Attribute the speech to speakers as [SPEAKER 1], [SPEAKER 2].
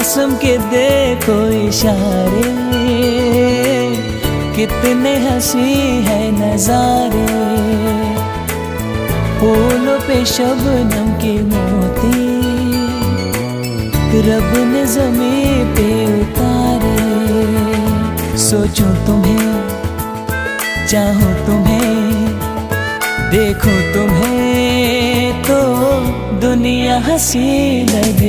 [SPEAKER 1] मौसम के देखो इशारे, कितने हंसी है नजारे। फूलों पे शबनम के मोती रब ने ज़मीं पे उतारे। सोचूं तुम्हें, चाहूं तुम्हें, देखो तुम्हें तो दुनिया हंसी लगे।